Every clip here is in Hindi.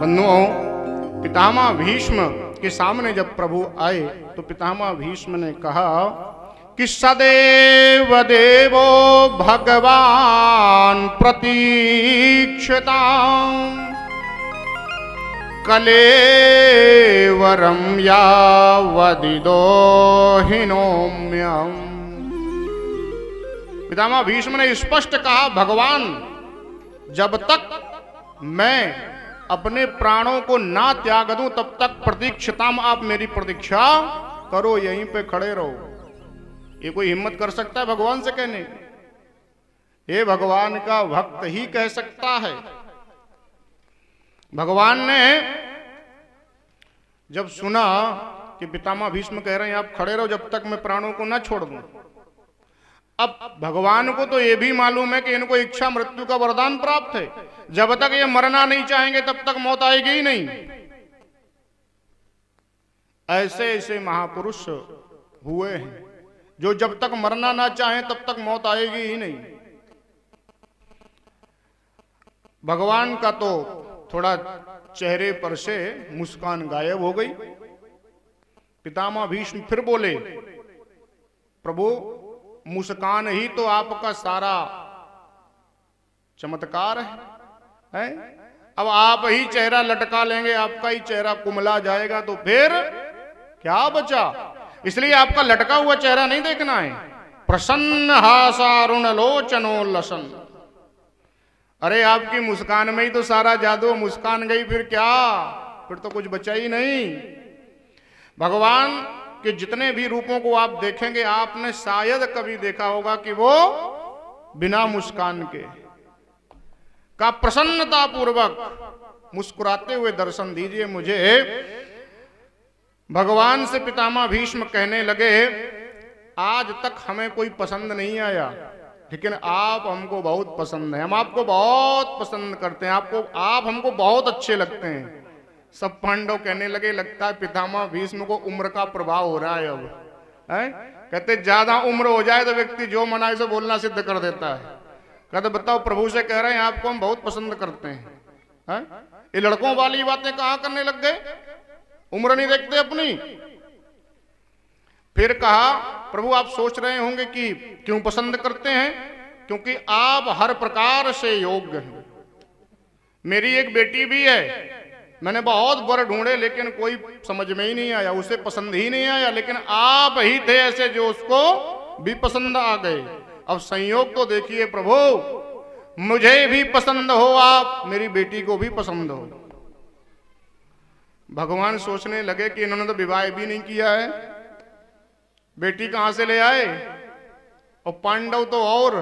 बंधुओं, पितामह भीष्म के सामने जब प्रभु आए तो पितामह भीष्म ने कहा कि सदैव देवो भगवान प्रतीक्षताम् कलेवरम यावदिदो हिनोम्यम्। पितामह भीष्म ने स्पष्ट कहा, भगवान जब तक मैं अपने प्राणों को ना त्याग दूं तब तक प्रतीक्षताम, आप मेरी प्रतीक्षा करो, यहीं पे खड़े रहो। ये कोई हिम्मत कर सकता है भगवान से कहने? ये भगवान का भक्त ही कह सकता है। भगवान ने जब सुना कि पितामह भीष्म कह रहे हैं आप खड़े रहो जब तक मैं प्राणों को ना छोड़ दूं, अब भगवान को तो ये भी मालूम है कि इनको इच्छा मृत्यु का वरदान प्राप्त है। जब तक ये मरना नहीं चाहेंगे तब तक मौत आएगी ही नहीं। ऐसे ऐसे महापुरुष हुए हैं जो जब तक मरना ना चाहें तब तक मौत आएगी ही नहीं। भगवान का तो थोड़ा चेहरे पर से मुस्कान गायब हो गई। पितामह भीष्म फिर बोले, प्रभु मुस्कान ही तो आपका सारा चमत्कार है? अब आप ही चेहरा लटका लेंगे, आपका ही चेहरा कुमला जाएगा तो फिर क्या बचा? इसलिए आपका लटका हुआ चेहरा नहीं देखना है। प्रसन्न हासारुण लोचनो लसन। अरे आपकी मुस्कान में ही तो सारा जादू, मुस्कान गई फिर क्या? फिर तो कुछ बचा ही नहीं। भगवान के जितने भी रूपों को आप देखेंगे, आपने शायद कभी देखा होगा कि वो बिना मुस्कान के का प्रसन्नता पूर्वक मुस्कुराते हुए दर्शन दीजिए मुझे। भगवान से पितामह भीष्म कहने लगे, आज तक हमें कोई पसंद नहीं आया, लेकिन आप हमको बहुत पसंद है, हम आपको बहुत पसंद करते हैं, आप हमको बहुत अच्छे लगते हैं। सब पांडव कहने लगे, लगता है पितामह भीष्म को उम्र का प्रभाव हो रहा है अब, है? कहते ज्यादा उम्र हो जाए तो व्यक्ति जो मनाए से बोलना सिद्ध कर देता है। कहते बताओ, प्रभु से कह रहे हैं आपको हम बहुत पसंद करते हैं, है? ये लड़कों वाली बातें कहां करने लग गए? उम्र नहीं देखते अपनी। फिर कहा, प्रभु आप सोच रहे होंगे कि क्यों पसंद करते हैं, क्योंकि आप हर प्रकार से योग्य हैं। मेरी एक बेटी भी है, मैंने बहुत वर ढूंढे लेकिन कोई समझ में ही नहीं आया, उसे पसंद ही नहीं आया, लेकिन आप ही थे ऐसे जो उसको भी पसंद आ गए। अब संयोग तो देखिए प्रभु, मुझे भी पसंद हो आप, मेरी बेटी को भी पसंद हो। भगवान सोचने लगे कि इन्होंने तो विवाह भी नहीं किया है, बेटी कहां से ले आए? और पांडव तो और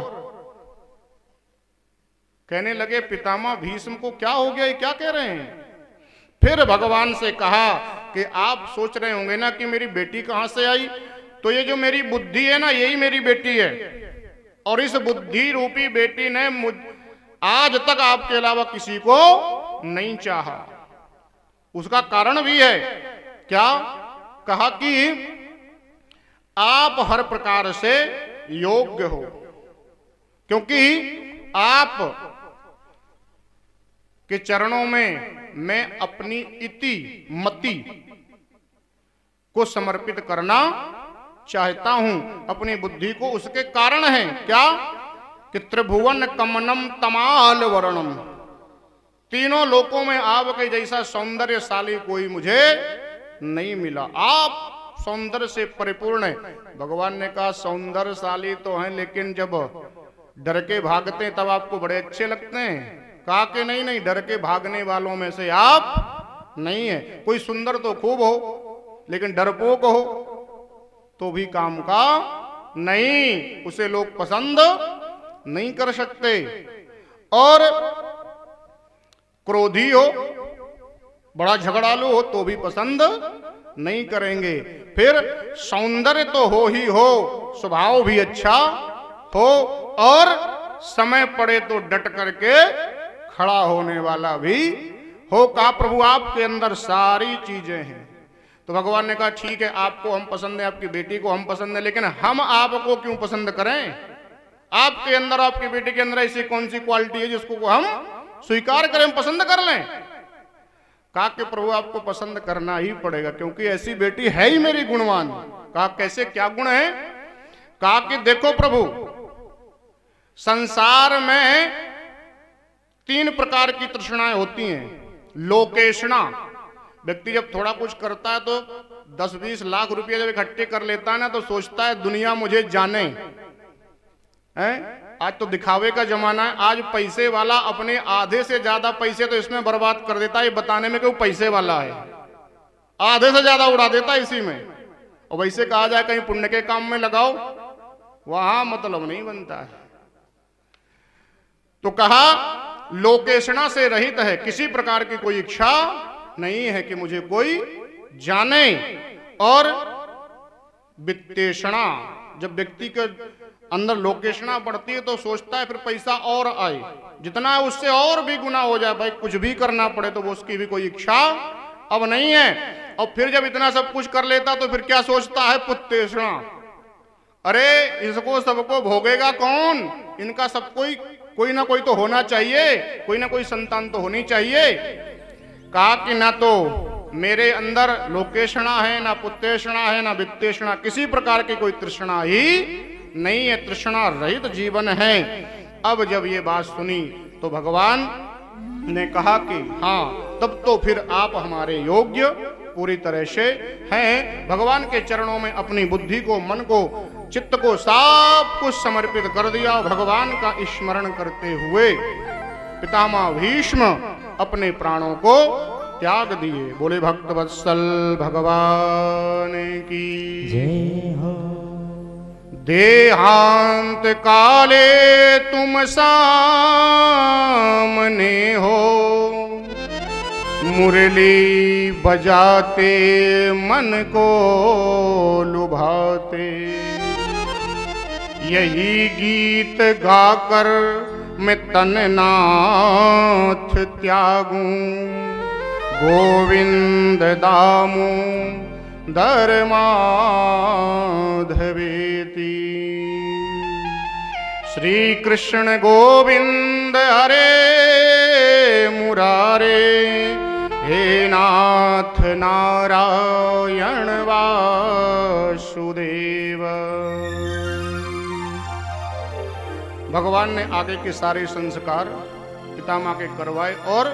कहने लगे, पितामह भीष्म को क्या हो गया, क्या कह रहे हैं? फिर भगवान से कहा कि आप सोच रहे होंगे ना कि मेरी बेटी कहां से आई, तो ये जो मेरी बुद्धि है ना, यही मेरी बेटी है। और इस बुद्धि रूपी बेटी ने आज तक आपके अलावा किसी को नहीं चाहा। उसका कारण भी है, क्या? कहा कि आप हर प्रकार से योग्य हो, क्योंकि आप के चरणों में मैं अपनी इति मति को समर्पित करना चाहता हूं। अपनी बुद्धि को उसके कारण है, क्या? कि त्रिभुवन कमनम तमाल वर्णम, तीनों लोकों में आपके जैसा सौंदर्यशाली कोई मुझे नहीं मिला। आप सौंदर्य से परिपूर्ण है। भगवान ने कहा सौंदर्यशाली तो हैं, लेकिन जब डर के भागते हैं तब आपको बड़े अच्छे लगते हैं। कहा कि नहीं नहीं, डर के भागने वालों में से आप नहीं है। कोई सुंदर तो खूब हो, लेकिन डरपोक हो तो भी काम का नहीं, उसे लोग पसंद नहीं कर सकते। और क्रोधी हो, बड़ा झगड़ालू हो तो भी पसंद नहीं करेंगे। फिर सौंदर्य तो हो ही हो, स्वभाव भी अच्छा हो, और समय पड़े तो डट करके खड़ा होने वाला भी हो। कहा प्रभु आपके अंदर सारी चीजें हैं। तो भगवान ने कहा ठीक है, आपको हम पसंद है, आपकी बेटी को हम पसंद है, लेकिन हम आपको क्यों पसंद करें? आपके अंदर, आपकी बेटी के अंदर ऐसी कौन सी क्वालिटी है जिसको हम स्वीकार करें, हम पसंद कर लें? कहा कि प्रभु आपको पसंद करना ही पड़ेगा, क्योंकि ऐसी बेटी है ही मेरी गुणवान। कहा कैसे, क्या गुण है? कहा कि देखो प्रभु, संसार में 3 प्रकार की तृष्णाएं होती हैं। लोकेशना, व्यक्ति जब थोड़ा कुछ करता है तो 10-20 लाख रुपए जब इकट्ठे कर लेता है ना, तो सोचता है दुनिया मुझे जाने। आज तो दिखावे का जमाना है। आज पैसे वाला अपने आधे से ज्यादा पैसे तो इसमें बर्बाद कर देता है, ये बताने में कि वो पैसे वाला है। आधे से ज्यादा उड़ा देता है इसी में। और वैसे कहा जाए कहीं पुण्य के काम में लगाओ, वहां मतलब नहीं बनता है। तो कहा लोकेशना से रहित है, किसी प्रकार की कोई इच्छा नहीं है कि मुझे कोई जाने। और वित्तेषणा, जब व्यक्ति के अंदर लोकेशना बढ़ती है तो सोचता है फिर पैसा और आए, जितना है उससे और भी गुना हो जाए, भाई कुछ भी करना पड़े, तो वो उसकी भी कोई इच्छा अब नहीं है। और फिर जब इतना सब कुछ कर लेता तो फिर क्या सोचता है? पुत्तेषणा, अरे इसको सबको भोगेगा कौन? इनका सब कोई ना कोई तो होना चाहिए, कोई ना कोई संतान तो होनी चाहिए। कहा कि ना तो मेरे अंदर लोकेशना है, ना पुत्तेषणा है, ना वित्तेषणा, किसी प्रकार की कोई तृष्णा ही नहीं है, तृष्णा रहित जीवन है। अब जब ये बात सुनी तो भगवान ने कहा कि हाँ, तब तो फिर आप हमारे योग्य पूरी तरह से हैं। भगवान के चरणों में अपनी बुद्धि को, मन को, चित्त को सब कुछ समर्पित कर दिया। भगवान का स्मरण करते हुए पितामह भीष्म अपने प्राणों को त्याग दिए। बोले भक्तवत्सल भगवान की जय हो। देहांत काले तुम सामने हो, मुरली बजाते मन को लुभाते, यही गीत गाकर मैं तननाथ त्यागूं, गोविंद दामो धर्माधवेति। श्री कृष्ण गोविंद हरे मुरारे, हे नाथ नारायण वासुदेव। भगवान ने आगे के सारे संस्कार पितामह के करवाए और